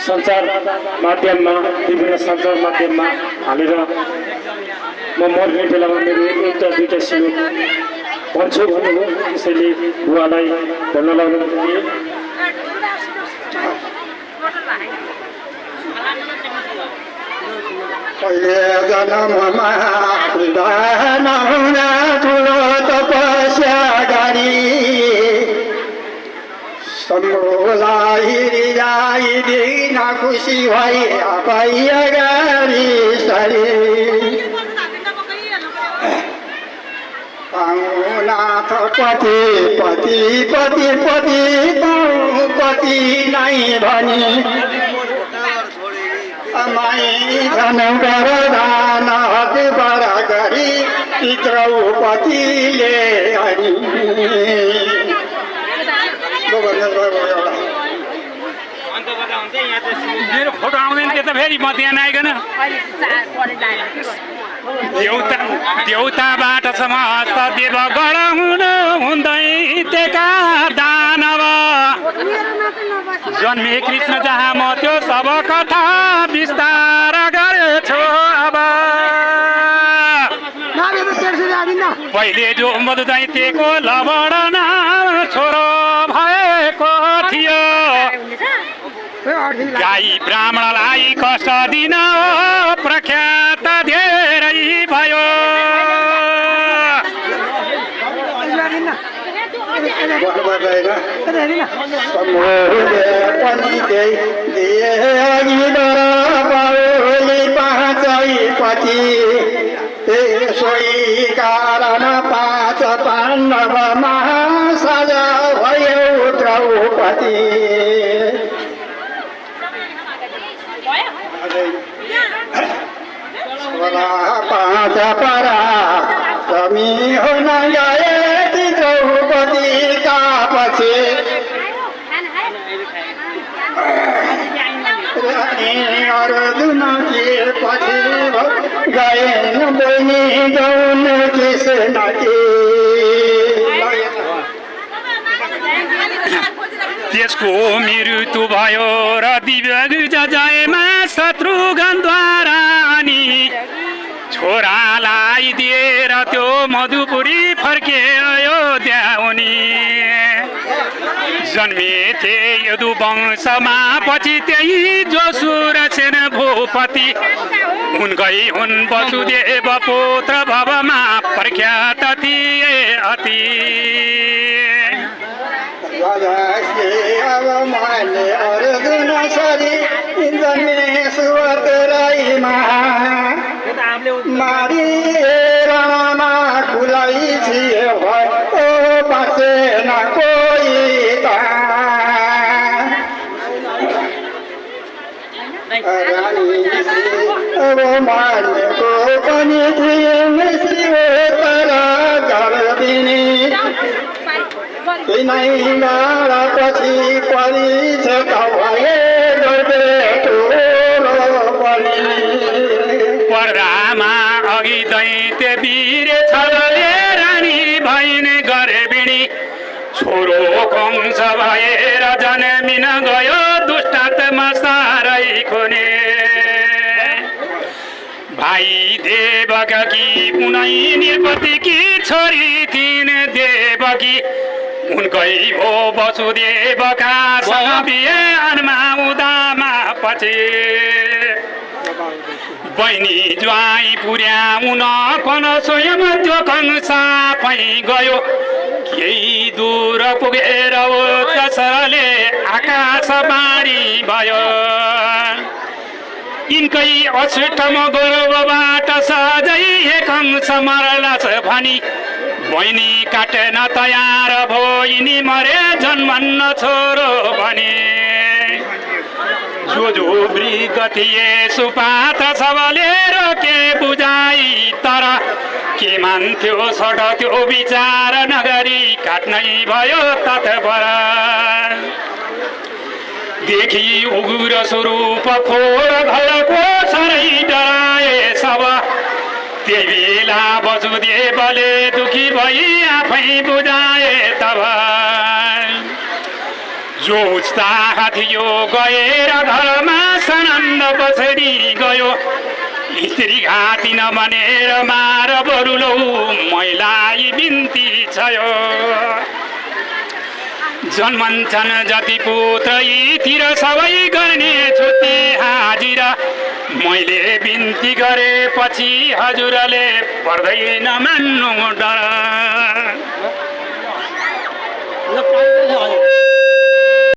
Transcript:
सञ्चार माध्यममा विभिन्न सञ्चार माध्यममा हालेर म मर्ने बेलामा मेरो एउटा दुईटा सियो भन्छु भन्नुभयो। त्यसैले बुवालाई भन्न लाउनु थिएँ। पहिले जन्ममा नहुना ठुलो तपस्या गरी सम्भोलाई रिजाइदिन खुसी भई आफै अगाडि सरी पाहुनाथ पति पति पति पति पति नै भनी अमाई धन वरदान हति बर गरी द्रौपदीले हरि मेरो फोटो आउँदैन त्यो त फेरि म त्यहाँ आइकन देउताबाट समस्त देव गण हुँदै तेका दानव जन्मे कृष्ण जहाँ म त्यो सब कथा विस्तार गरेछु। अब पहिले जो मधु दैत्यको लवण छोरो भएको थियो गाई ब्राह्मणलाई कष्ट दिन प्रख्यात धेरै भयो। पति त्यसै कारण पाँच पाण्डव महासजा भयो द्रौपदी पाँच परा कमी हुन गएकी द्रौपदीका पछि अर्जुन के पछि गएन बहिनी गौन कृष्ण के त्यसको मृत्यु भयो र दिव्य जयमा शत्रुघ्नद्वारा अनि छोरालाई दिएर त्यो मधुपुरी फर्के अयोध्या उनी जन्मेथे यदु वंशमा पछि त्यही जोसुर सेन भूपति उनकै हुन् वसुदेव पुत्र भवमा प्रख्यात थिए अति अब मैले अर्जुन सरी जन्मेश्वर राईमा मारिरमा खुलाई थिए भयो बसेन कोही त अब मानेको पनि थिएन शिव तर गर्दिनी पछि परिछ पर्दामा अघि दैत्य वीर छलले रानी भइन गरे बिणी छोरो कंस भएर जन्मिन गयो दुष्टात्मा सारै खुने भाइ देवकी उनै निरपतिकी छोरी थिइन् देवकी उनकै भो वसुदेवका सँग बिहे अनमा उदामा पछि बहिनी ज्वाई पुर्याउन कन स्वयं त्यो कंस पै गयो केही दूर पुगेर कसरले आकाश बाणी भयो यिनकै अष्टम गर्भबाट सजै कंस मरलास भनी बहिनी काटेन तयार भो यिनी मरे जन्मन्न छोरो भने जो मृग थिए सुपात सबले रोके बुझाइ तर के मान्थ्यो सडक्यो विचार नगरी काट्नै भयो तत्पर देखि उग्र स्वरूप खोर घरको सरै डराए सब त्यही बेला वसुदेवले दुखी भई आफै बुझाए तब जो उत्साह थियो गएर घरमा सनन्द बछडी गयो स्त्री घाती नबनेर मार बरुलौ मैलाई बिन्ती छयो जन्मन्छन् जति पुत्र यीतिर सबै गर्ने छुट्टी हाजिरा मैले बिन्ती गरेपछि हजुरले पर्दैन मान्नु डर